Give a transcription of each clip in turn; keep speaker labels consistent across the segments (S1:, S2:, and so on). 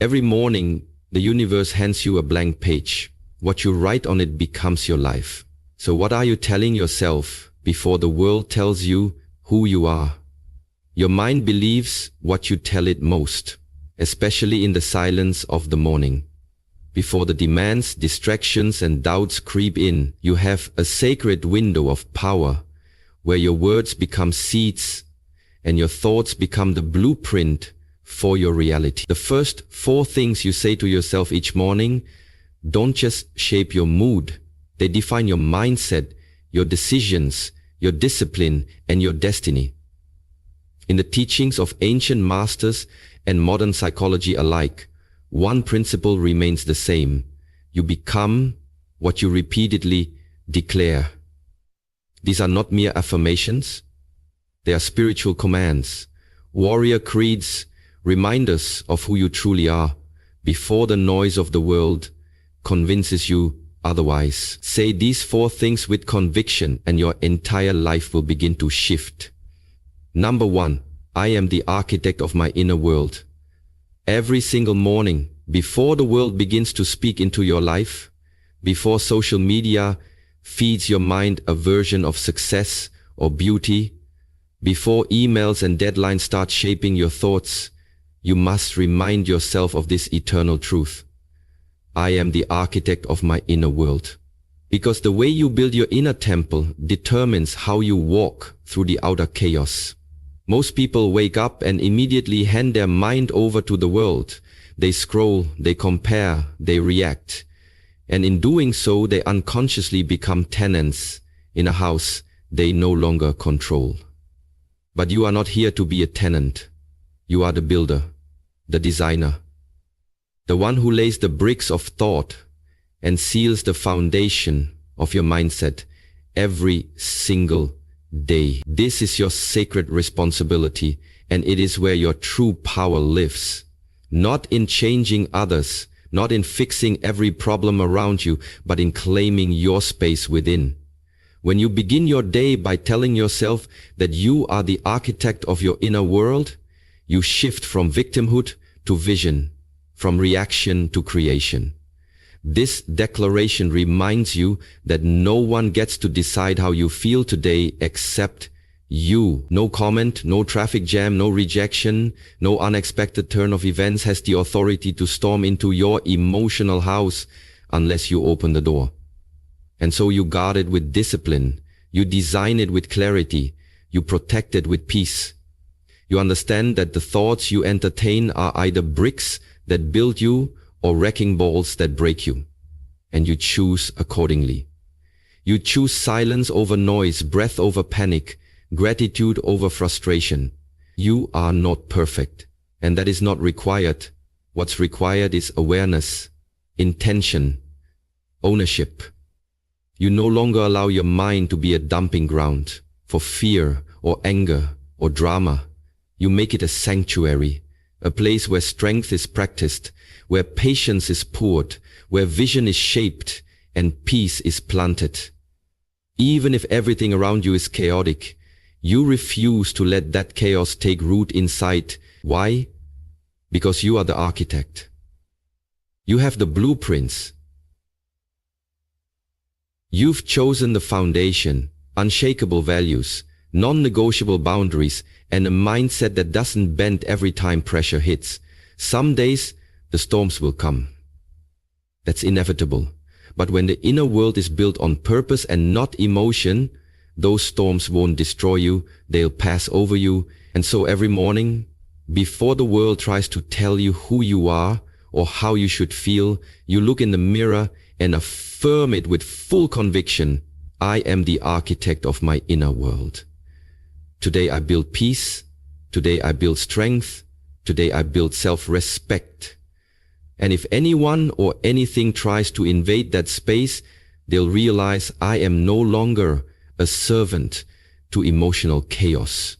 S1: Every morning, the universe hands you a blank page. What you write on it becomes your life. So what are you telling yourself before the world tells you who you are? Your mind believes what you tell it most, especially in the silence of the morning. Before the demands, distractions, and doubts creep in, you have a sacred window of power where your words become seeds and your thoughts become the blueprint for your reality. The first 4 things you say to yourself each morning don't just shape your mood, they define your mindset, your decisions, your discipline, and your destiny. In the teachings of ancient masters and modern psychology alike, one principle remains the same. You become what you repeatedly declare. These are not mere affirmations. They are spiritual commands, warrior creeds, reminders of who you truly are before the noise of the world convinces you otherwise. Say these 4 things with conviction and your entire life will begin to shift. Number 1, I am the architect of my inner world. Every single morning, before the world begins to speak into your life, before social media feeds your mind a version of success or beauty, before emails and deadlines start shaping your thoughts, you must remind yourself of this eternal truth. I am the architect of my inner world. Because the way you build your inner temple determines how you walk through the outer chaos. Most people wake up and immediately hand their mind over to the world. They scroll, they compare, they react. And in doing so, they unconsciously become tenants in a house they no longer control. But you are not here to be a tenant. You are the builder, the designer, the one who lays the bricks of thought and seals the foundation of your mindset every single day. This is your sacred responsibility, and it is where your true power lives. Not in changing others, not in fixing every problem around you, but in claiming your space within. When you begin your day by telling yourself that you are the architect of your inner world, you shift from victimhood to vision, from reaction to creation. This declaration reminds you that no one gets to decide how you feel today except you. No comment, no traffic jam, no rejection, no unexpected turn of events has the authority to storm into your emotional house unless you open the door. And so you guard it with discipline, you design it with clarity, you protect it with peace. You understand that the thoughts you entertain are either bricks that build you or wrecking balls that break you. And you choose accordingly. You choose silence over noise, breath over panic, gratitude over frustration. You are not perfect, and that is not required. What's required is awareness, intention, ownership. You no longer allow your mind to be a dumping ground for fear or anger or drama. You make it a sanctuary, a place where strength is practiced, where patience is poured, where vision is shaped, and peace is planted. Even if everything around you is chaotic, you refuse to let that chaos take root inside. Why? Because you are the architect. You have the blueprints. You've chosen the foundation, unshakable values, non-negotiable boundaries, and a mindset that doesn't bend every time pressure hits. Some days, the storms will come. That's inevitable. But when the inner world is built on purpose and not emotion, those storms won't destroy you, they'll pass over you. And so every morning, before the world tries to tell you who you are or how you should feel, you look in the mirror and affirm it with full conviction. I am the architect of my inner world. Today I build peace. Today I build strength. Today I build self-respect. And if anyone or anything tries to invade that space, they'll realize I am no longer a servant to emotional chaos.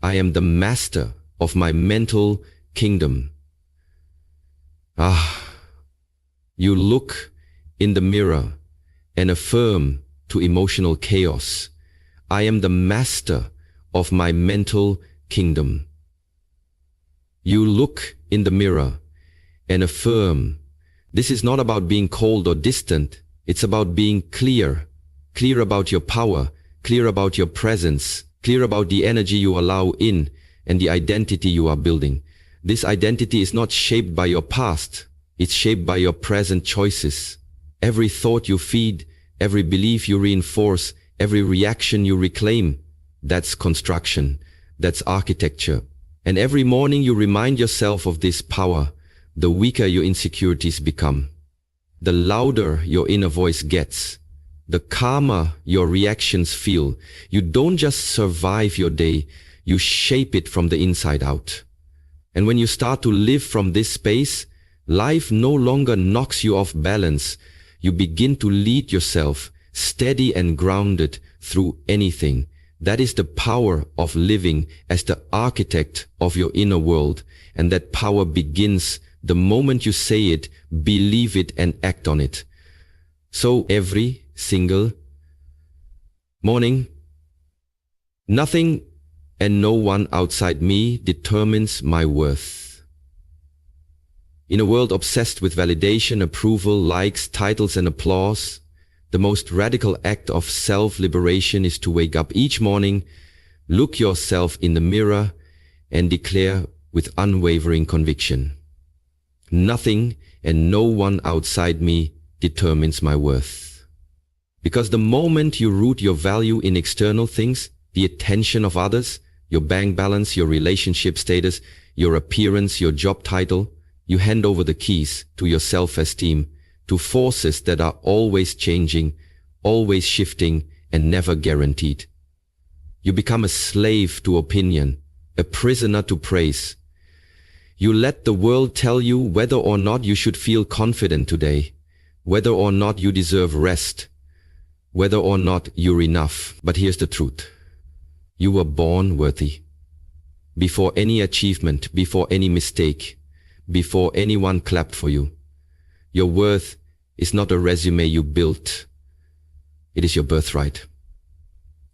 S1: I am the master of my mental kingdom. You look in the mirror and affirm to emotional chaos, I am the master of my mental kingdom. You look in the mirror and affirm. This is not about being cold or distant. It's about being clear. Clear about your power, clear about your presence, clear about the energy you allow in and the identity you are building. This identity is not shaped by your past. It's shaped by your present choices. Every thought you feed, every belief you reinforce, every reaction you reclaim, that's construction, that's architecture. And every morning you remind yourself of this power, the weaker your insecurities become. The louder your inner voice gets, the calmer your reactions feel. You don't just survive your day, you shape it from the inside out. And when you start to live from this space, life no longer knocks you off balance. You begin to lead yourself, steady and grounded through anything. That is the power of living as the architect of your inner world. And that power begins the moment you say it, believe it, and act on it. So every single morning, nothing and no one outside me determines my worth. In a world obsessed with validation, approval, likes, titles, and applause, the most radical act of self-liberation is to wake up each morning, look yourself in the mirror, and declare with unwavering conviction, nothing and no one outside me determines my worth. Because the moment you root your value in external things, the attention of others, your bank balance, your relationship status, your appearance, your job title, you hand over the keys to your self-esteem to forces that are always changing, always shifting, and never guaranteed. You become a slave to opinion, a prisoner to praise. You let the world tell you whether or not you should feel confident today, whether or not you deserve rest, whether or not you're enough. But here's the truth. You were born worthy. Before any achievement, before any mistake, before anyone clapped for you. Your worth is not a resume you built. It is your birthright.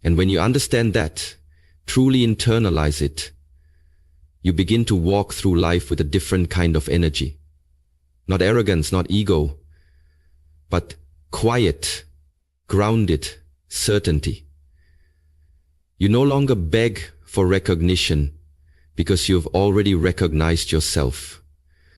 S1: And when you understand that, truly internalize it, you begin to walk through life with a different kind of energy. Not arrogance, not ego, but quiet, grounded certainty. You no longer beg for recognition because you've already recognized yourself.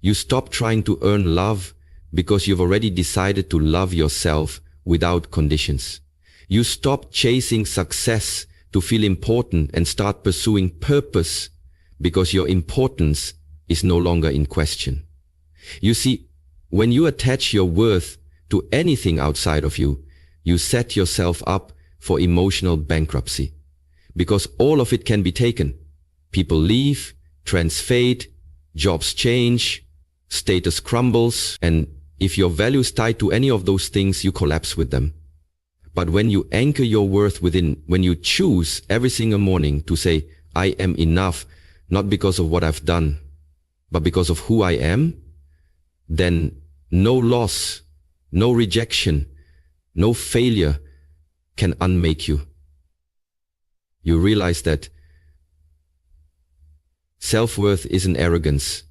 S1: You stop trying to earn love because you've already decided to love yourself without conditions. You stop chasing success to feel important and start pursuing purpose because your importance is no longer in question. You see, when you attach your worth to anything outside of you, you set yourself up for emotional bankruptcy because all of it can be taken. People leave, trends fade, jobs change, status crumbles, and if your value is tied to any of those things, you collapse with them. But when you anchor your worth within, when you choose every single morning to say, I am enough, not because of what I've done, but because of who I am, then no loss, no rejection, no failure can unmake you. You realize that self-worth isn't arrogance.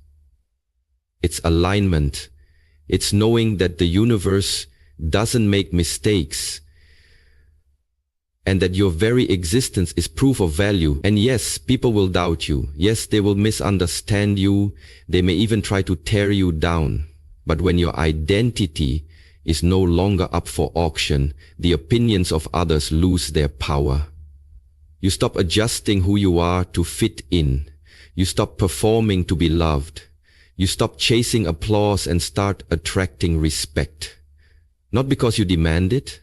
S1: It's alignment. It's knowing that the universe doesn't make mistakes and that your very existence is proof of value. And yes, people will doubt you. Yes, they will misunderstand you. They may even try to tear you down. But when your identity is no longer up for auction, the opinions of others lose their power. You stop adjusting who you are to fit in. You stop performing to be loved. You stop chasing applause and start attracting respect. Not because you demand it,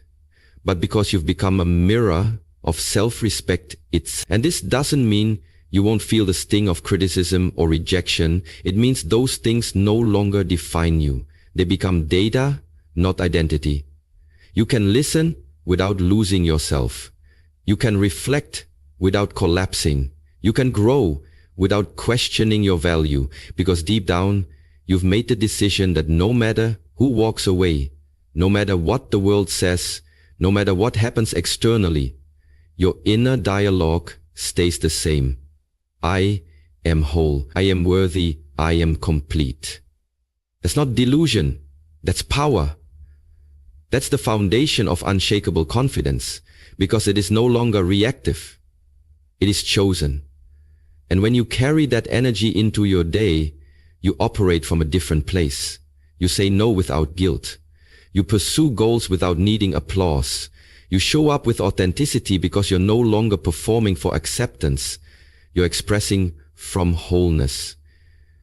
S1: but because you've become a mirror of self-respect. And this doesn't mean you won't feel the sting of criticism or rejection. It means those things no longer define you. They become data, not identity. You can listen without losing yourself. You can reflect without collapsing. You can grow without questioning your value, because deep down, you've made the decision that no matter who walks away, no matter what the world says, no matter what happens externally, your inner dialogue stays the same. I am whole. I am worthy. I am complete. That's not delusion. That's power. That's the foundation of unshakable confidence, because it is no longer reactive. It is chosen. And when you carry that energy into your day, you operate from a different place. You say no without guilt. You pursue goals without needing applause. You show up with authenticity because you're no longer performing for acceptance. You're expressing from wholeness.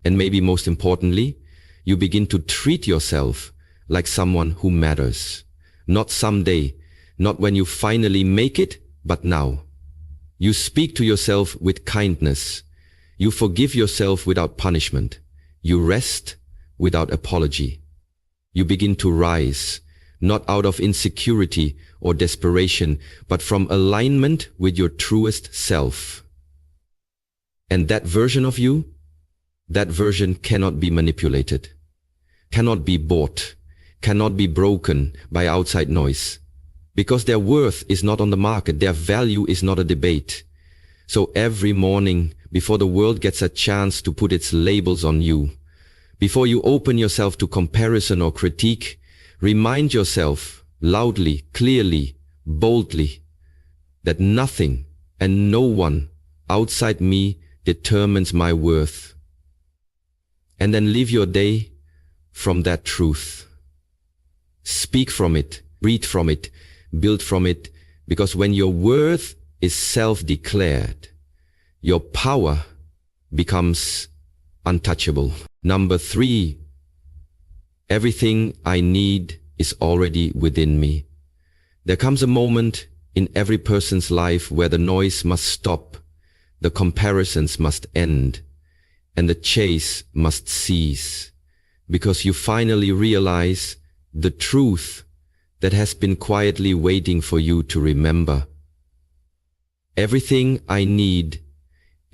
S1: And maybe most importantly, you begin to treat yourself like someone who matters. Not someday, not when you finally make it, but now. You speak to yourself with kindness. You forgive yourself without punishment. You rest without apology. You begin to rise, not out of insecurity or desperation, but from alignment with your truest self. And that version of you, that version cannot be manipulated, cannot be bought, cannot be broken by outside noise, because their worth is not on the market, their value is not a debate. So every morning, before the world gets a chance to put its labels on you, before you open yourself to comparison or critique, remind yourself loudly, clearly, boldly, that nothing and no one outside me determines my worth. And then live your day from that truth. Speak from it, breathe from it, build from it, because when your worth is self-declared, your power becomes untouchable. Number 3, everything I need is already within me. There comes a moment in every person's life where the noise must stop, the comparisons must end, and the chase must cease, because you finally realize the truth that has been quietly waiting for you to remember. Everything I need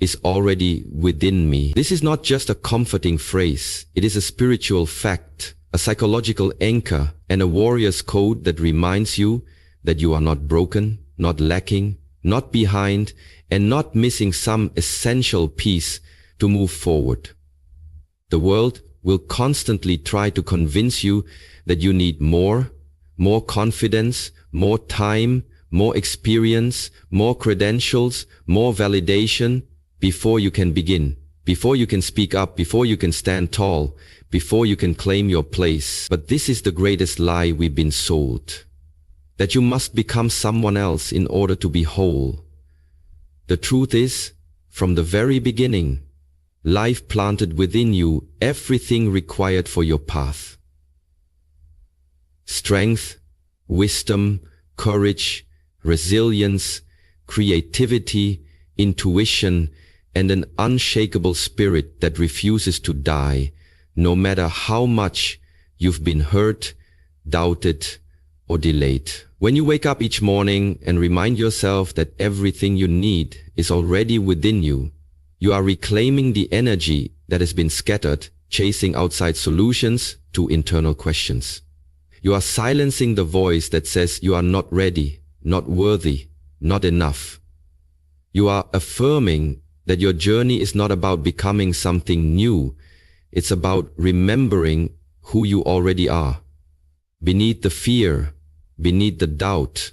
S1: is already within me. This is not just a comforting phrase. It is a spiritual fact, a psychological anchor, and a warrior's code that reminds you that you are not broken, not lacking, not behind, and not missing some essential piece to move forward. The world will constantly try to convince you that you need more confidence, more time, more experience, more credentials, more validation before you can begin, before you can speak up, before you can stand tall, before you can claim your place. But this is the greatest lie we've been sold, that you must become someone else in order to be whole. The truth is, from the very beginning, life planted within you everything required for your path. Strength, wisdom, courage, resilience, creativity, intuition, and an unshakable spirit that refuses to die, no matter how much you've been hurt, doubted, or delayed. When you wake up each morning and remind yourself that everything you need is already within you, you are reclaiming the energy that has been scattered, chasing outside solutions to internal questions. You are silencing the voice that says you are not ready, not worthy, not enough. You are affirming that your journey is not about becoming something new. It's about remembering who you already are. Beneath the fear, beneath the doubt,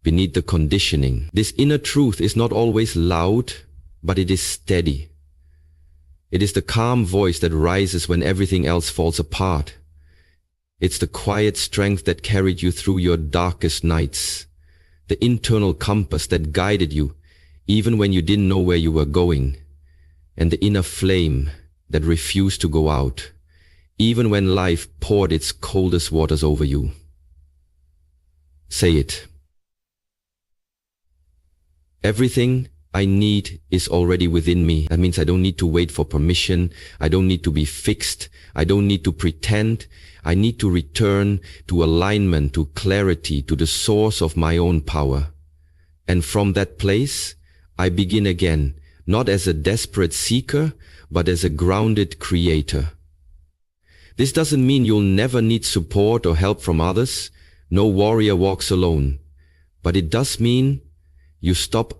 S1: beneath the conditioning. This inner truth is not always loud, but it is steady. It is the calm voice that rises when everything else falls apart. It's the quiet strength that carried you through your darkest nights. The internal compass that guided you even when you didn't know where you were going. And the inner flame that refused to go out, even when life poured its coldest waters over you. Say it. Everything I need is already within me. That means I don't need to wait for permission. I don't need to be fixed. I don't need to pretend. I need to return to alignment, to clarity, to the source of my own power. And from that place, I begin again, not as a desperate seeker, but as a grounded creator. This doesn't mean you'll never need support or help from others. No warrior walks alone. But it does mean you stop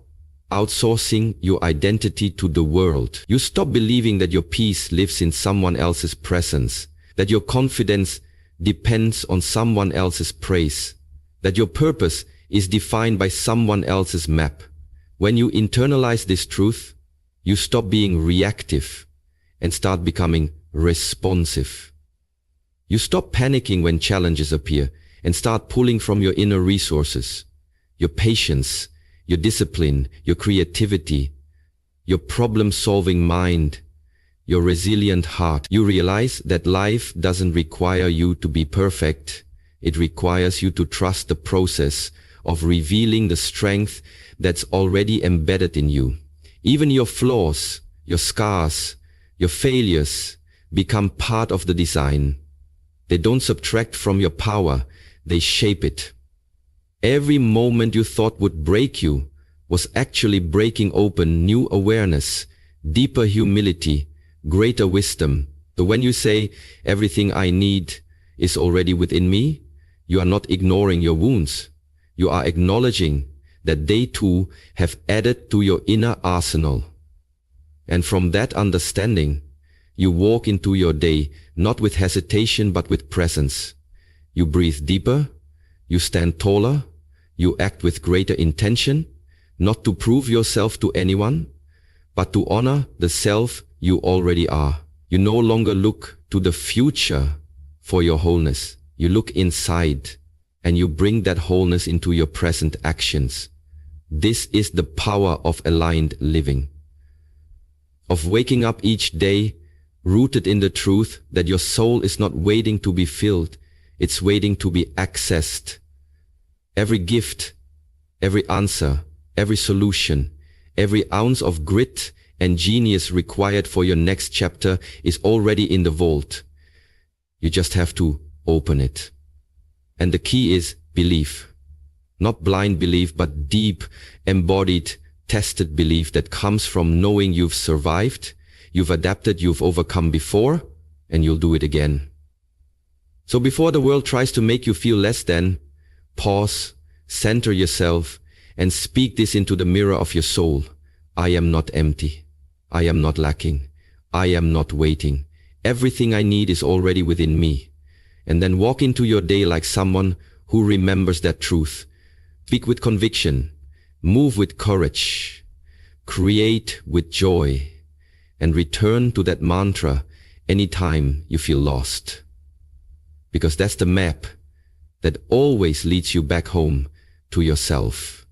S1: outsourcing your identity to the world. You stop believing that your peace lives in someone else's presence. that your confidence depends on someone else's praise, that your purpose is defined by someone else's map. When you internalize this truth, you stop being reactive and start becoming responsive. You stop panicking when challenges appear and start pulling from your inner resources, your patience, your discipline, your creativity, your problem-solving mind, your resilient heart. You realize that life doesn't require you to be perfect. It requires you to trust the process of revealing the strength that's already embedded in you. Even your flaws, your scars, your failures become part of the design. They don't subtract from your power, they shape it. Every moment you thought would break you was actually breaking open new awareness, deeper humility, greater wisdom. So when you say, everything I need is already within me, you are not ignoring your wounds. You are acknowledging that they too have added to your inner arsenal. And from that understanding, you walk into your day not with hesitation but with presence. You breathe deeper, you stand taller, you act with greater intention, not to prove yourself to anyone, but to honor the self you already are. You no longer look to the future for your wholeness. You look inside and you bring that wholeness into your present actions. This is the power of aligned living, of waking up each day rooted in the truth that your soul is not waiting to be filled, it's waiting to be accessed. Every gift, every answer, every solution, every ounce of grit and genius required for your next chapter is already in the vault. You just have to open it. And the key is belief. Not blind belief, but deep, embodied, tested belief that comes from knowing you've survived, you've adapted, you've overcome before, and you'll do it again. So before the world tries to make you feel less than, pause, center yourself, and speak this into the mirror of your soul. I am not empty. I am not lacking. I am not waiting. Everything I need is already within me. And then walk into your day like someone who remembers that truth. Speak with conviction, move with courage, create with joy, and return to that mantra anytime you feel lost. Because that's the map that always leads you back home to yourself.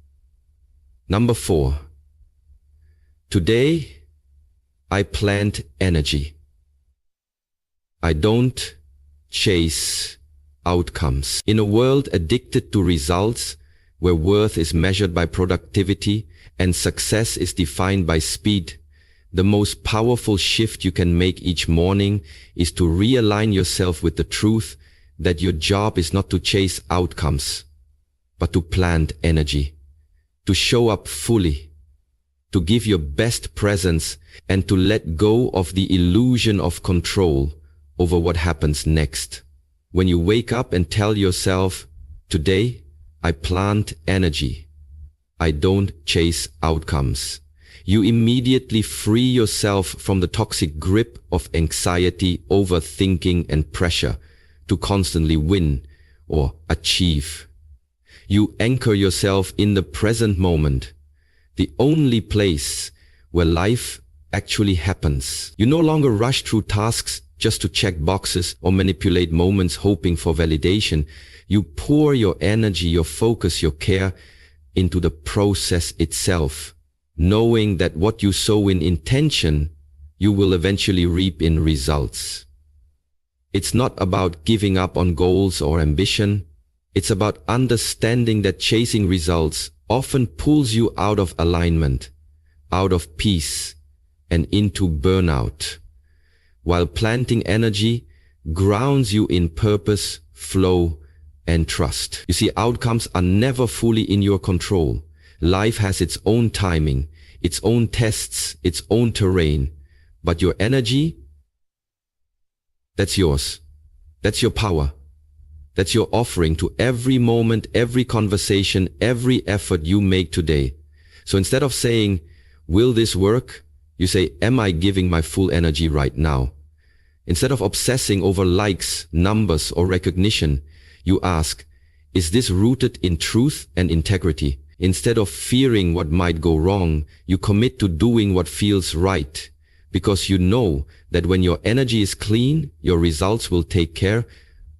S1: Number 4. Today, I plant energy. I don't chase outcomes. In a world addicted to results, where worth is measured by productivity and success is defined by speed, the most powerful shift you can make each morning is to realign yourself with the truth that your job is not to chase outcomes, but to plant energy, to show up fully, to give your best presence, and to let go of the illusion of control over what happens next. When you wake up and tell yourself, today, I plant energy, I don't chase outcomes, you immediately free yourself from the toxic grip of anxiety, overthinking, and pressure to constantly win or achieve. You anchor yourself in the present moment, the only place where life actually happens. You no longer rush through tasks just to check boxes or manipulate moments hoping for validation. You pour your energy, your focus, your care into the process itself, knowing that what you sow in intention, you will eventually reap in results. It's not about giving up on goals or ambition. It's about understanding that chasing results often pulls you out of alignment, out of peace, and into burnout, while planting energy grounds you in purpose, flow, and trust. You see, outcomes are never fully in your control. Life has its own timing, its own tests, its own terrain. But your energy, that's yours. That's your power. That's your offering to every moment, every conversation, every effort you make today. So instead of saying, will this work? You say, am I giving my full energy right now? Instead of obsessing over likes, numbers, or recognition, you ask, is this rooted in truth and integrity? Instead of fearing what might go wrong, you commit to doing what feels right, because you know that when your energy is clean, your results will take care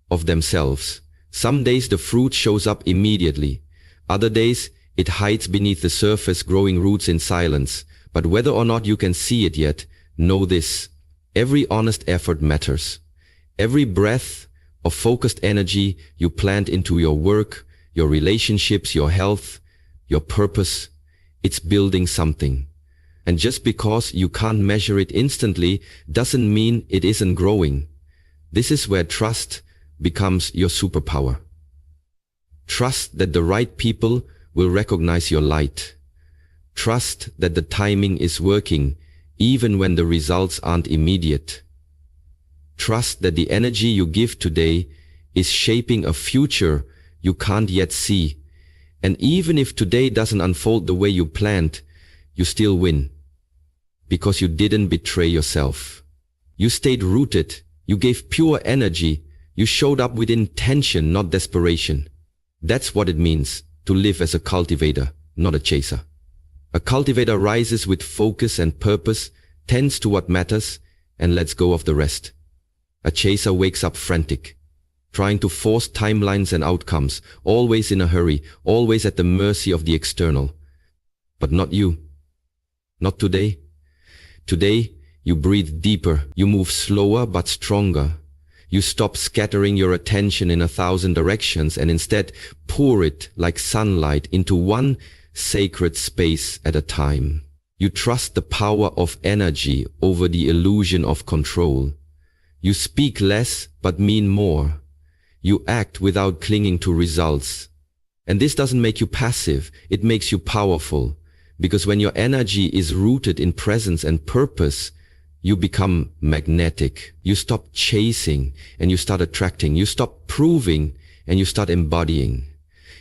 S1: of themselves. Some days the fruit shows up immediately. Other days, it hides beneath the surface, growing roots in silence. But whether or not you can see it yet, know this: every honest effort matters. Every breath of focused energy you plant into your work, your relationships, your health, your purpose, it's building something. And just because you can't measure it instantly doesn't mean it isn't growing. This is where trust becomes your superpower. Trust that the right people will recognize your light. Trust that the timing is working, even when the results aren't immediate. Trust that the energy you give today is shaping a future you can't yet see. And even if today doesn't unfold the way you planned, you still win. Because you didn't betray yourself. You stayed rooted. You gave pure energy. You showed up with intention, not desperation. That's what it means to live as a cultivator, not a chaser. A cultivator rises with focus and purpose, tends to what matters, and lets go of the rest. A chaser wakes up frantic, trying to force timelines and outcomes, always in a hurry, always at the mercy of the external. But not you. Not today. Today, you breathe deeper, you move slower but stronger. You stop scattering your attention in 1,000 directions and instead pour it like sunlight into one sacred space at a time. You trust the power of energy over the illusion of control. You speak less but mean more. You act without clinging to results. And this doesn't make you passive, it makes you powerful. Because when your energy is rooted in presence and purpose, you become magnetic. You stop chasing and you start attracting. You stop proving and you start embodying.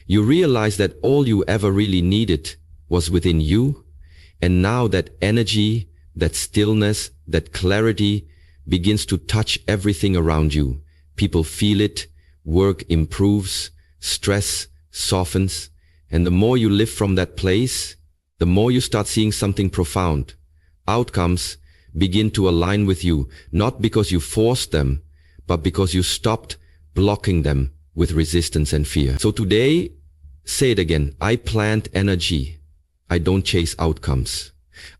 S1: You realize that all you ever really needed was within you. And now that energy, that stillness, that clarity begins to touch everything around you. People feel it, work improves, stress softens, and the more you live from that place, the more you start seeing something profound. Outcomes begin to align with you, not because you forced them, but because you stopped blocking them with resistance and fear. So today, say it again: I plant energy. I don't chase outcomes.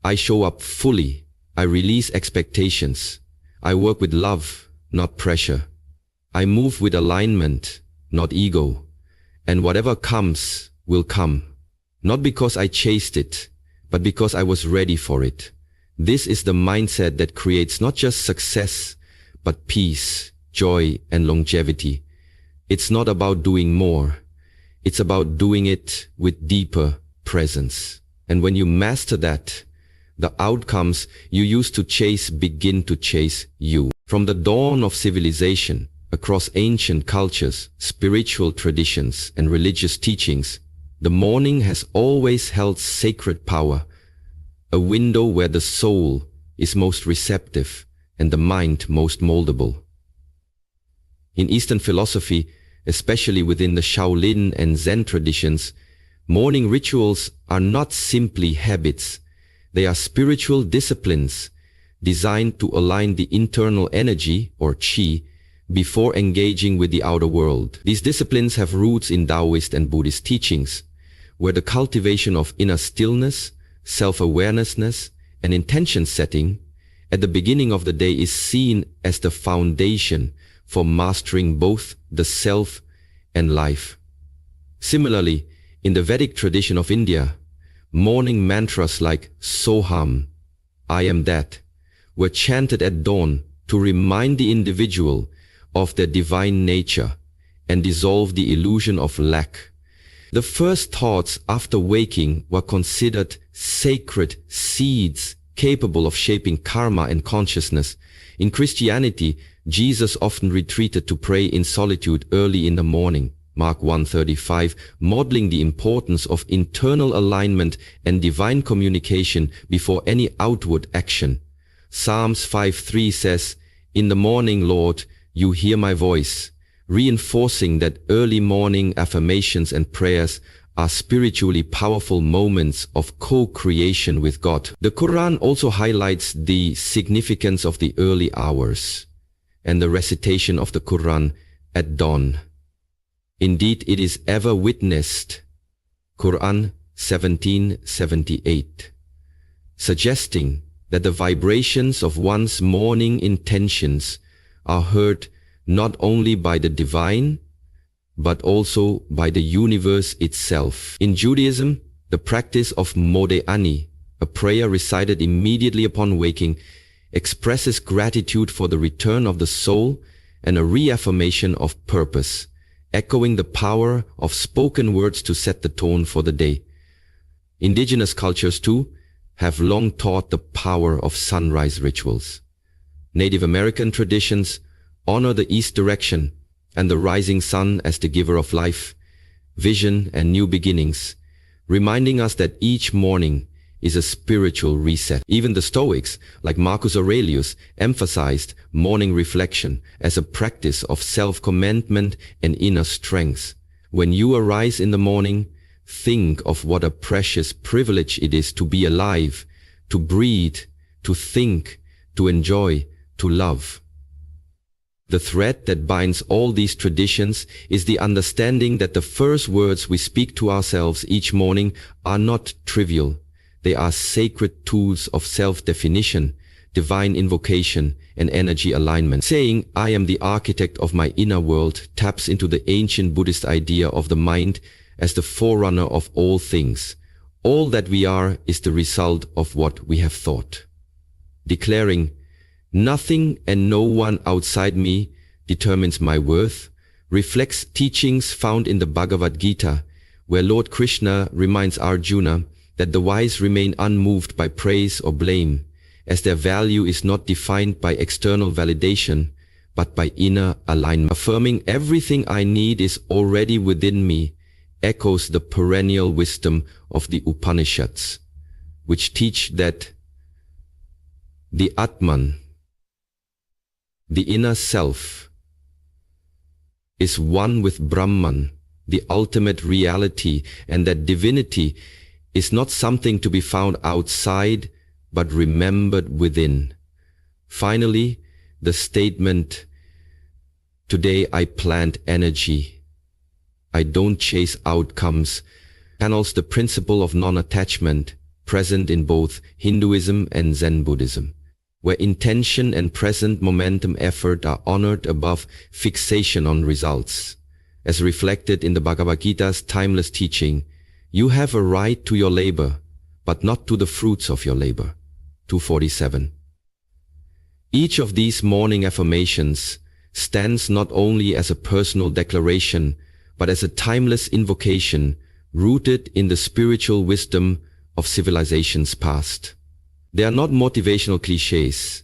S1: I show up fully. I release expectations. I work with love, not pressure. I move with alignment, not ego. And whatever comes will come. Not because I chased it, but because I was ready for it. This is the mindset that creates not just success, but peace, joy, and longevity. It's not about doing more. It's about doing it with deeper presence. And when you master that, the outcomes you used to chase begin to chase you. From the dawn of civilization, across ancient cultures, spiritual traditions, and religious teachings, the morning has always held sacred power, a window where the soul is most receptive and the mind most moldable. In Eastern philosophy, especially within the Shaolin and Zen traditions, morning rituals are not simply habits. They are spiritual disciplines designed to align the internal energy, or qi, before engaging with the outer world. These disciplines have roots in Taoist and Buddhist teachings, where the cultivation of inner stillness, self-awareness, and intention setting at the beginning of the day is seen as the foundation for mastering both the self and life. Similarly, in the Vedic tradition of India, morning mantras like Soham, I am that, were chanted at dawn to remind the individual of their divine nature and dissolve the illusion of lack. The first thoughts after waking were considered sacred seeds capable of shaping karma and consciousness. In Christianity, Jesus often retreated to pray in solitude early in the morning, Mark 1:35, modeling the importance of internal alignment and divine communication before any outward action. Psalms 5:3 says, In the morning, Lord, you hear my voice, reinforcing that early morning affirmations and prayers are spiritually powerful moments of co-creation with God. The Quran also highlights the significance of the early hours and the recitation of the Quran at dawn. Indeed, it is ever witnessed, Quran 17:78, suggesting that the vibrations of one's morning intentions are heard not only by the divine, but also by the universe itself. In Judaism, the practice of Modeh-Ani, a prayer recited immediately upon waking, expresses gratitude for the return of the soul and a reaffirmation of purpose, echoing the power of spoken words to set the tone for the day. Indigenous cultures, too, have long taught the power of sunrise rituals. Native American traditions honor the east direction and the rising sun as the giver of life, vision, and new beginnings, reminding us that each morning is a spiritual reset. Even the Stoics, like Marcus Aurelius, emphasized morning reflection as a practice of self-commandment and inner strength. When you arise in the morning, think of what a precious privilege it is to be alive, to breathe, to think, to enjoy, to love. The thread that binds all these traditions is the understanding that the first words we speak to ourselves each morning are not trivial. They are sacred tools of self-definition, divine invocation, and energy alignment. Saying, "I am the architect of my inner world," taps into the ancient Buddhist idea of the mind as the forerunner of all things. All that we are is the result of what we have thought. Declaring, "Nothing and no one outside me determines my worth," reflects teachings found in the Bhagavad Gita, where Lord Krishna reminds Arjuna that the wise remain unmoved by praise or blame, as their value is not defined by external validation, but by inner alignment. Affirming "everything I need is already within me" echoes the perennial wisdom of the Upanishads, which teach that the Atman, the inner self, is one with Brahman, the ultimate reality, and that divinity is not something to be found outside, but remembered within. Finally, the statement, "Today I plant energy, I don't chase outcomes," channels the principle of non-attachment present in both Hinduism and Zen Buddhism, where intention and present momentum effort are honored above fixation on results. As reflected in the Bhagavad Gita's timeless teaching, "You have a right to your labor, but not to the fruits of your labor." 247. Each of these morning affirmations stands not only as a personal declaration, but as a timeless invocation rooted in the spiritual wisdom of civilizations past. They are not motivational cliches.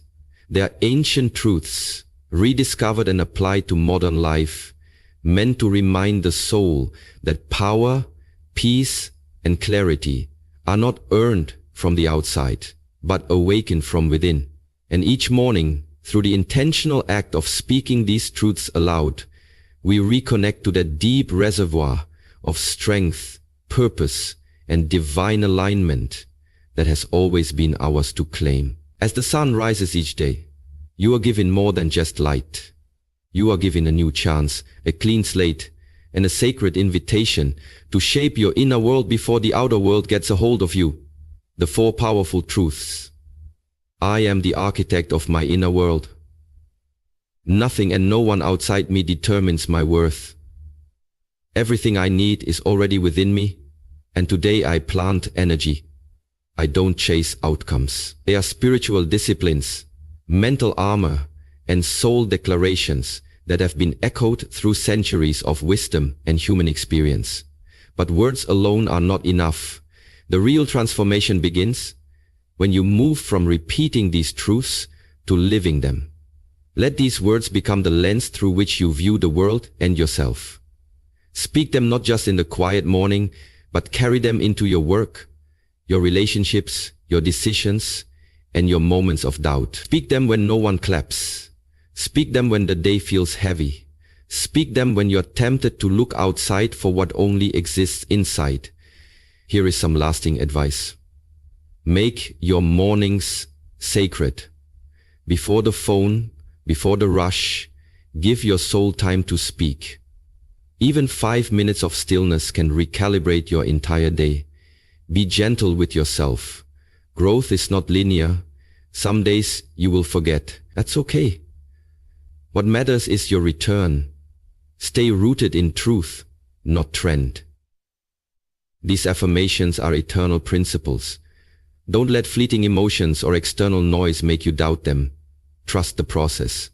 S1: They are ancient truths, rediscovered and applied to modern life, meant to remind the soul that power, peace, and clarity are not earned from the outside, but awakened from within. And each morning, through the intentional act of speaking these truths aloud, we reconnect to that deep reservoir of strength, purpose, and divine alignment that has always been ours to claim. As the sun rises each day, you are given more than just light. You are given a new chance, a clean slate, and a sacred invitation to shape your inner world before the outer world gets a hold of you. The four powerful truths. I am the architect of my inner world. Nothing and no one outside me determines my worth. Everything I need is already within me, and today I plant energy. I don't chase outcomes. They are spiritual disciplines, mental armor, and soul declarations that have been echoed through centuries of wisdom and human experience. But words alone are not enough. The real transformation begins when you move from repeating these truths to living them. Let these words become the lens through which you view the world and yourself. Speak them not just in the quiet morning, but carry them into your work, your relationships, your decisions, and your moments of doubt. Speak them when no one claps, Speak them when the day feels heavy. Speak them when you're tempted to look outside for what only exists inside. Here is some lasting advice. Make your mornings sacred. Before the phone, before the rush, give your soul time to speak. Even 5 minutes of stillness can recalibrate your entire day. Be gentle with yourself. Growth is not linear. Some days you will forget. That's okay. What matters is your return. Stay rooted in truth, not trend. These affirmations are eternal principles. Don't let fleeting emotions or external noise make you doubt them. Trust the process.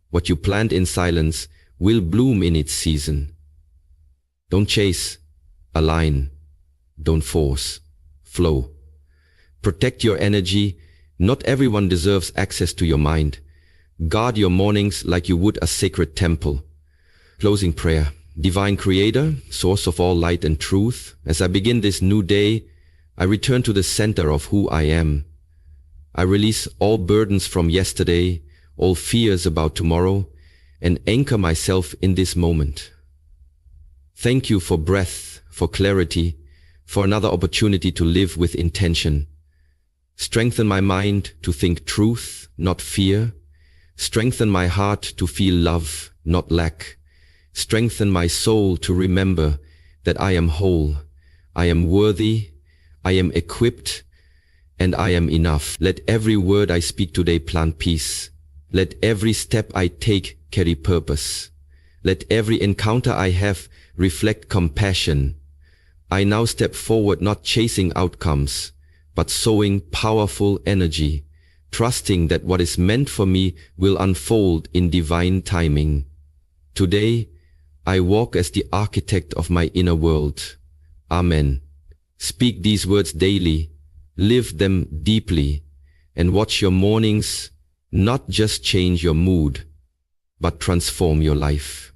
S1: What you plant in silence will bloom in its season. Don't chase, align. Don't force, flow. Protect your energy. Not everyone deserves access to your mind. Guard your mornings like you would a sacred temple. Closing prayer. Divine Creator, source of all light and truth, as I begin this new day, I return to the center of who I am. I release all burdens from yesterday, all fears about tomorrow, and anchor myself in this moment. Thank you for breath, for clarity, for another opportunity to live with intention. Strengthen my mind to think truth, not fear. Strengthen my heart to feel love, not lack. Strengthen my soul to remember that I am whole, I am worthy, I am equipped, and I am enough. Let every word I speak today plant peace. Let every step I take carry purpose. Let every encounter I have reflect compassion. I now step forward not chasing outcomes, but sowing powerful energy, trusting that what is meant for me will unfold in divine timing. Today, I walk as the architect of my inner world. Amen. Speak these words daily, live them deeply, and watch your mornings not just change your mood, but transform your life.